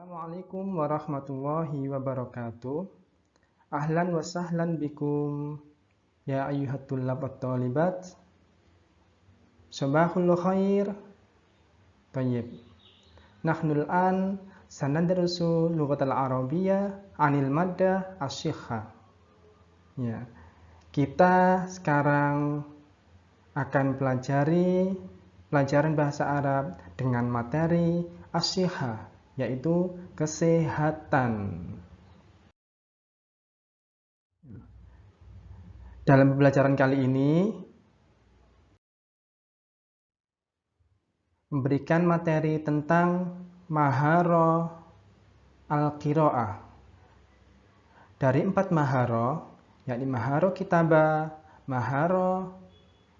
Assalamualaikum warahmatullahi wabarakatuh. Ahlan wa sahlan bikum ya ayyuhat tullab wat talibat. Sabahul khair. Tayyib. Nahnul an sanadrusu lughatal arabiyyah anil maddah asy-syikhah. Ya. Kita sekarang akan pelajari pelajaran bahasa Arab dengan materi asy-syikhah, yaitu kesehatan. Dalam pembelajaran kali ini memberikan materi tentang maharah al-qiraah. Dari 4 maharah, yakni maharah kitabah, maharah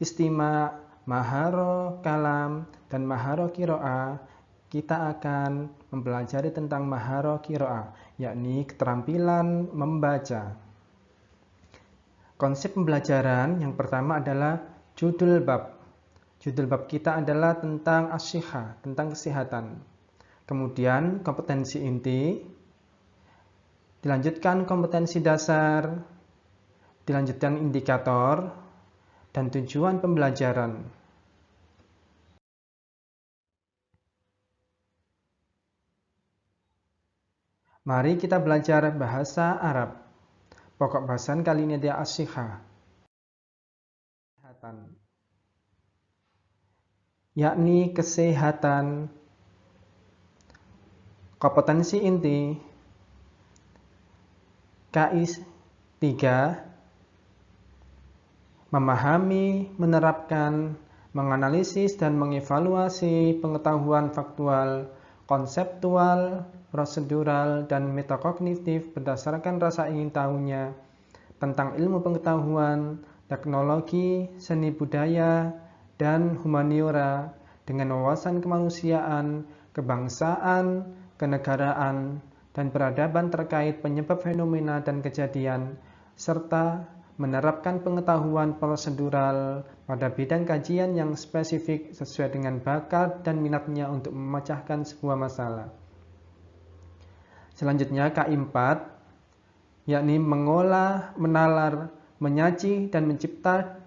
istima', maharah kalam, dan maharah qiraah, kita akan mempelajari tentang maharah qiraah, yakni keterampilan membaca. Konsep pembelajaran yang pertama adalah judul bab. Judul bab kita adalah tentang asy-syikhah, tentang kesehatan. Kemudian kompetensi inti, dilanjutkan kompetensi dasar, dilanjutkan indikator, dan tujuan pembelajaran. Mari kita belajar bahasa Arab. Pokok bahasan kali ini adalah asy-syikhah, kesehatan, yakni kesehatan. Kompetensi inti KIS 3, memahami, menerapkan, menganalisis, dan mengevaluasi pengetahuan faktual, konseptual, prosedural, dan metakognitif berdasarkan rasa ingin tahunya tentang ilmu pengetahuan, teknologi, seni budaya, dan humaniora dengan wawasan kemanusiaan, kebangsaan, kenegaraan, dan peradaban terkait penyebab fenomena dan kejadian, serta menerapkan pengetahuan prosedural pada bidang kajian yang spesifik sesuai dengan bakat dan minatnya untuk memecahkan sebuah masalah. Selanjutnya KI4, yakni mengolah, menalar, menyaji, dan mencipta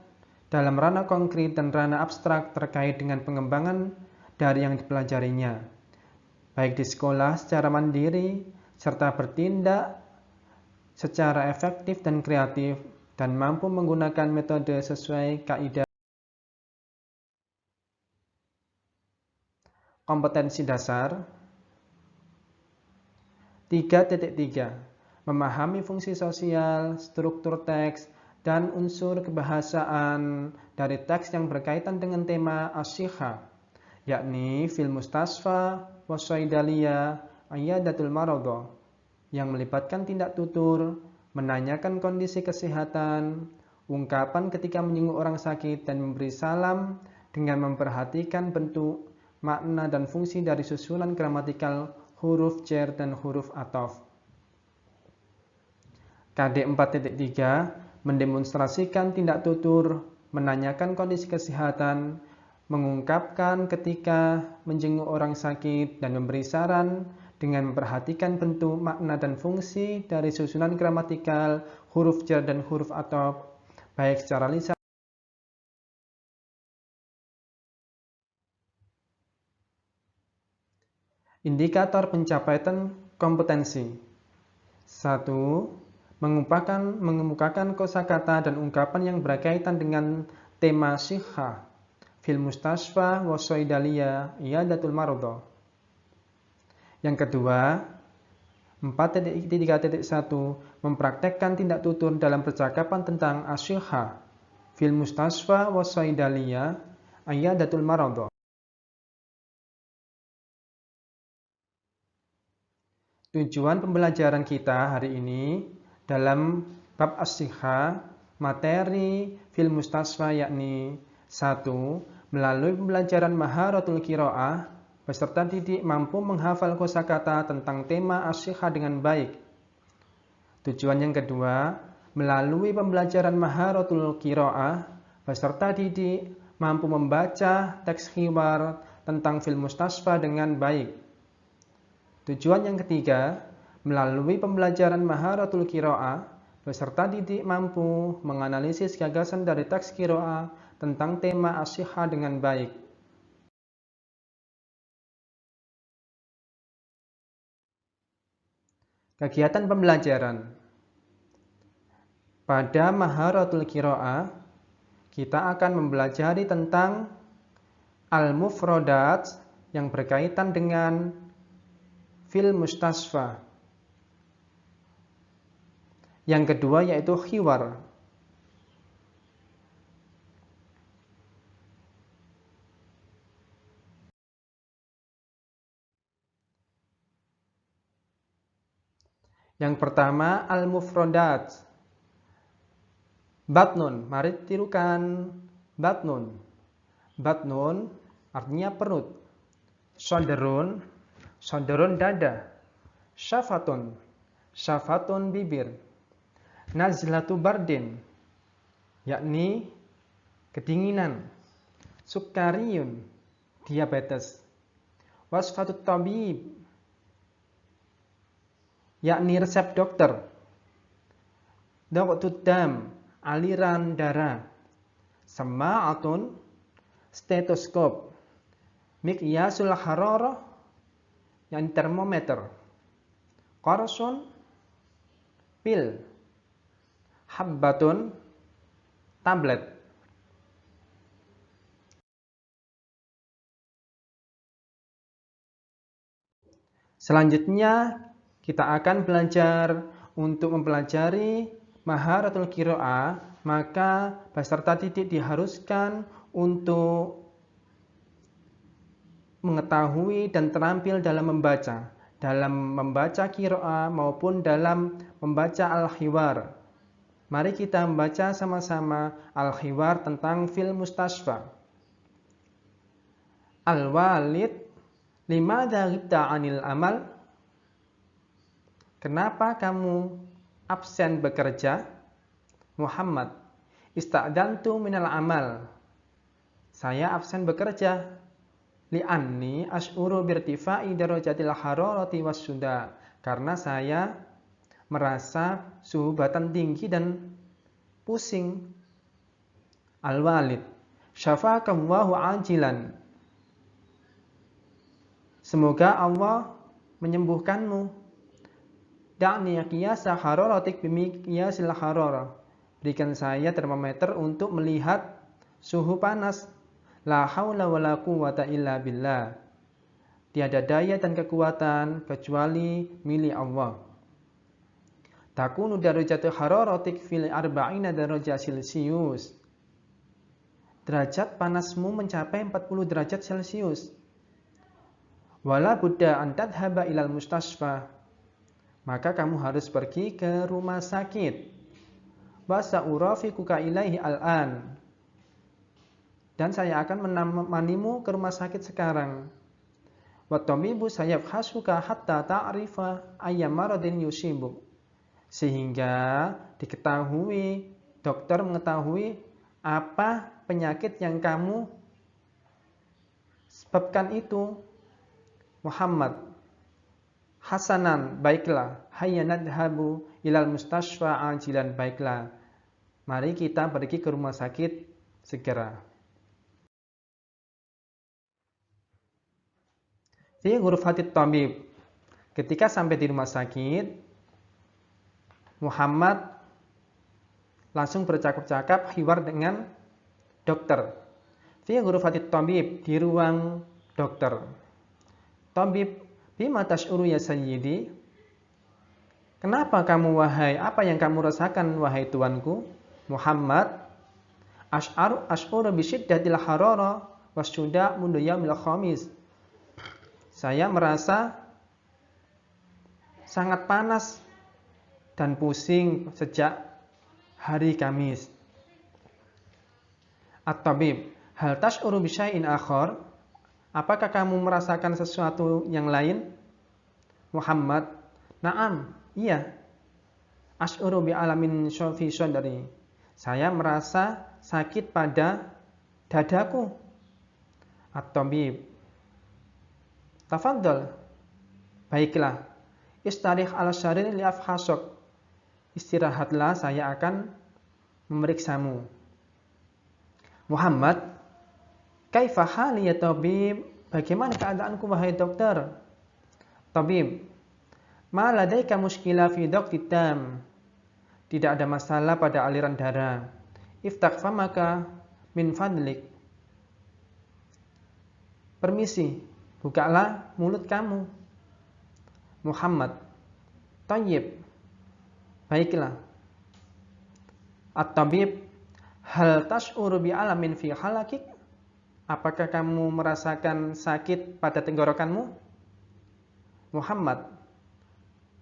dalam ranah konkret dan ranah abstrak terkait dengan pengembangan dari yang dipelajarinya, baik di sekolah secara mandiri, serta bertindak secara efektif dan kreatif, dan mampu menggunakan metode sesuai kaidah. Kompetensi dasar 3.3, memahami fungsi sosial, struktur teks, dan unsur kebahasaan dari teks yang berkaitan dengan tema asy-syikhah, yakni fil mustasfa, wasaidaliyah, iyadatul maradhah, yang melibatkan tindak tutur, menanyakan kondisi kesehatan, ungkapan ketika menyinggung orang sakit, dan memberi salam dengan memperhatikan bentuk, makna, dan fungsi dari susunan gramatikal huruf jar dan huruf athof. KD 4.3, mendemonstrasikan tindak tutur, menanyakan kondisi kesehatan, mengungkapkan ketika menjenguk orang sakit, dan memberi saran dengan memperhatikan bentuk, makna, dan fungsi dari susunan gramatikal huruf jar dan huruf athof, baik secara lisan. Indikator pencapaian kompetensi 1. Mengemukakan kosakata dan ungkapan yang berkaitan dengan tema syikhah fil mustasfa wasaidaliyah iyadatul maradhah. Yang kedua, 4.3.1, mempraktekkan tindak tutur dalam percakapan tentang asy-syikhah fil mustasfa wasaidaliyah iyadatul maradhah. Tujuan pembelajaran kita hari ini dalam bab asy-syikhah, materi fil mustasfa, yakni 1. Melalui pembelajaran maharatul qiraah, peserta didik mampu menghafal kosakata tentang tema asy-syikhah dengan baik. Tujuan yang kedua, melalui pembelajaran maharatul qiraah, peserta didik mampu membaca teks khiwar tentang fil mustasfa dengan baik. Tujuan yang ketiga, melalui pembelajaran maharatul qiraah, peserta didik mampu menganalisis gagasan dari teks qiraah tentang tema as-shihah dengan baik. Kegiatan pembelajaran. Pada maharatul qiraah, kita akan mempelajari tentang al-mufradat yang berkaitan dengan fil mustasfa. Yang kedua yaitu khiwar. Yang pertama al-mufradat. Batnun, mari tirukan batnun. Batnun artinya perut. Sodrun, sodrun dada. Syafatun, syafatun bibir. Nazlatu bardin, yakni kedinginan. Sukariyun, diabetes. Wasfatut tabib, yakni resep dokter. Dawatut dam, aliran darah. Sama'atun, stetoskop. Miqyasul hararah, yakni termometer. Qarsun, pil. Habbatun, tablet. Selanjutnya kita akan belajar untuk mempelajari maharatul qiraah, maka peserta didik diharuskan untuk mengetahui dan terampil dalam membaca qiraah maupun dalam membaca al-khiwar. Mari kita membaca sama-sama al-khiwar tentang fil mustasfa. Al-walid, limadha ghibta 'anil amal? Kenapa kamu absen bekerja? Muhammad, ista'dantu minal amal. Saya absen bekerja. Li'anni ash'uru birtifa'i darajatil hararati wassuda. Karena saya merasa suhu badan tinggi dan pusing. Al-walid, syafakallahu ajilan. Semoga Allah menyembuhkanmu. Da'ni qiyasa hararatik bimiqyasil hararah. Berikan saya termometer untuk melihat suhu panas. La haula wala quwwata illa billah. Tiada daya dan kekuatan kecuali milik Allah. Takunu darajatu hararatik fil 40 darajah Celcius. Derajat panasmu mencapai 40 derajat Celcius. Wala budda an tadhhaba ilal mustasfa. Maka kamu harus pergi ke rumah sakit. Wa sa'urafiquka ilaihi al'an. Dan saya akan menemanimu ke rumah sakit sekarang. Wa tabibu sayafhasuka hatta ta'rifa ayyam maradin yusibuk. Sehingga diketahui, dokter mengetahui apa penyakit yang kamu sebabkan itu. Muhammad, hasanan, baiklah. Hayya nadhabu ilal mustasfa ajilan, baiklah. Mari kita pergi ke rumah sakit segera. Fi ghurfatit tabib. Ketika sampai di rumah sakit, Muhammad langsung bercakap-cakap khiwar dengan dokter. Fi ghurfatit tabib, di ruang dokter. Tabib, bima tash'uru ya sayyidi? Kenapa kamu apa yang kamu rasakan wahai tuanku? Muhammad, ash'uru bisyiddatil harara wasyuda' mundu yaumil khamis. Saya merasa sangat panas dan pusing sejak hari Kamis. At-tabib, hal tash'uru bisyai'in akhar? Apakah kamu merasakan sesuatu yang lain? Muhammad, na'am, iya. Ash'uru bi'alamin fi sadri. Saya merasa sakit pada dadaku. At-tabib, tafadhal, Baiklah, istarih al-syarir li'afhasok. Istirahatlah, saya akan memeriksamu. Muhammad, kaifa hali ya tabib? Bagaimana keadaanku wahai dokter? Tabib, ma ladaika mushkilah fi daqti tam. Tidak ada masalah pada aliran darah. Iftah famaka min fadlik. Permisi, bukalah mulut kamu. Muhammad, tayyib. Baiklah. At-tabib, hal tash'uru bi alamin fi halakik? Apakah kamu merasakan sakit pada tenggorokanmu? Muhammad,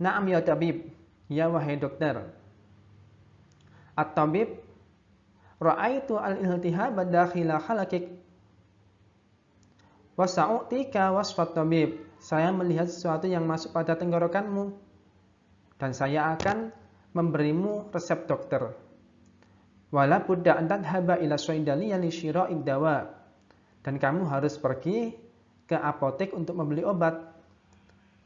na'am ya tabib. Ya wahai dokter. At-tabib, ra'aitu al-iltihab dakhila halakik. Wasa'u'tika wasfat tabib. Saya melihat sesuatu yang masuk pada tenggorokanmu. Dan saya akan memberimu resep dokter. Wala budda an tadhhaba ila syaidaliyya li syira'id dawa. Dan kamu harus pergi ke apotek untuk membeli obat.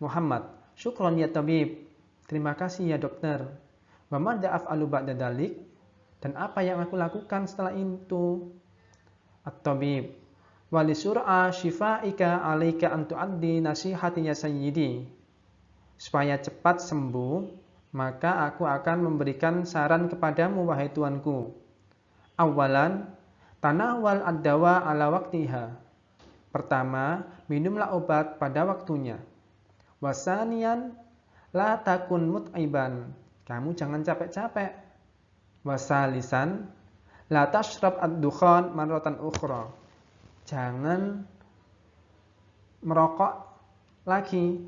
Muhammad, syukron ya tabib. Terima kasih ya dokter. Wa madza af'alu ba'da dalik? Dan apa yang aku lakukan setelah itu? At-tabib, wa li sur'a shifa'ika 'alaika an tu'addi nasihati ya sayyidi. Supaya cepat sembuh, maka aku akan memberikan saran kepadamu wahai tuanku. Awalan, tanawal ad-dawa ala waktiha. Pertama, minumlah obat pada waktunya. Wasanian, la takun mut'iban. Kamu jangan capek-capek. Wasalisan, la tashrab ad-dukhan marratan ukhra. Jangan merokok lagi.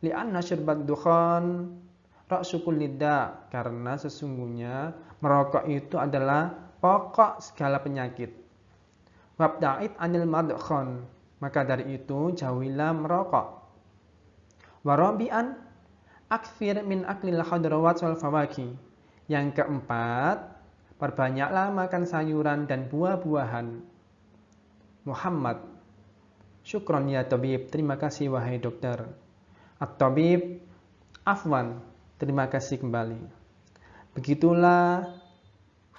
Li'anna syirbat dukhan ra'su kulli da. Karena sesungguhnya merokok itu adalah pokok segala penyakit. Wabda'id anil madkhan. Maka dari itu jauhilah merokok. Warabi'an akthir min aklil khadrawat wal fawaki. Yang keempat, perbanyaklah makan sayuran dan buah-buahan. Muhammad, syukron ya tabib. Terima kasih wahai dokter. At-tabib, afwan. Terima kasih kembali. Begitulah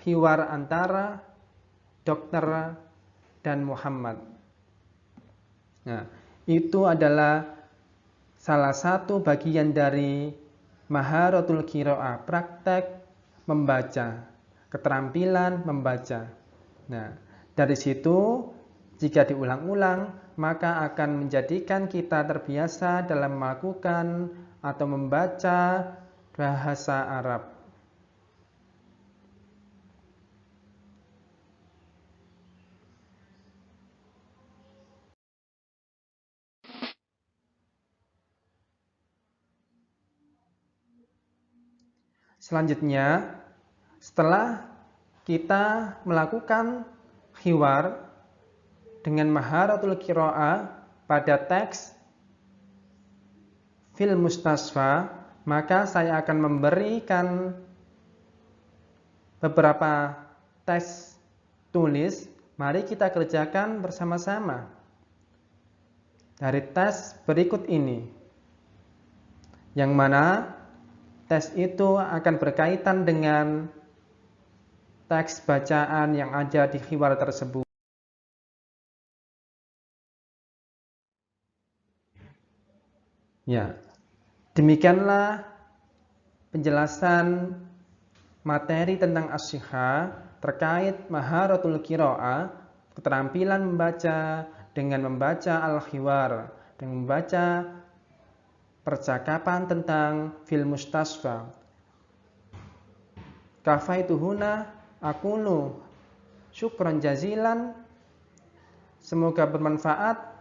hiwar antara dokter dan Muhammad. Nah, itu adalah salah satu bagian dari maharatul qiraah, praktek membaca, keterampilan membaca. Nah, dari situ jika diulang-ulang, maka akan menjadikan kita terbiasa dalam melakukan atau membaca bahasa Arab. Selanjutnya, setelah kita melakukan hiwar dengan maharatul qiraah pada teks fil mustasfa, maka saya akan memberikan beberapa tes tulis. Mari kita kerjakan bersama-sama. Dari tes berikut ini, yang mana tes itu akan berkaitan dengan teks bacaan yang ada di hiwar tersebut. Ya, demikianlah penjelasan materi tentang as-sihah terkait maharatul qiraah, keterampilan membaca dengan membaca al-hiwar, dengan membaca percakapan tentang fil mustasfa. Kafaitu huna aqulu syukran jazilan. Semoga bermanfaat.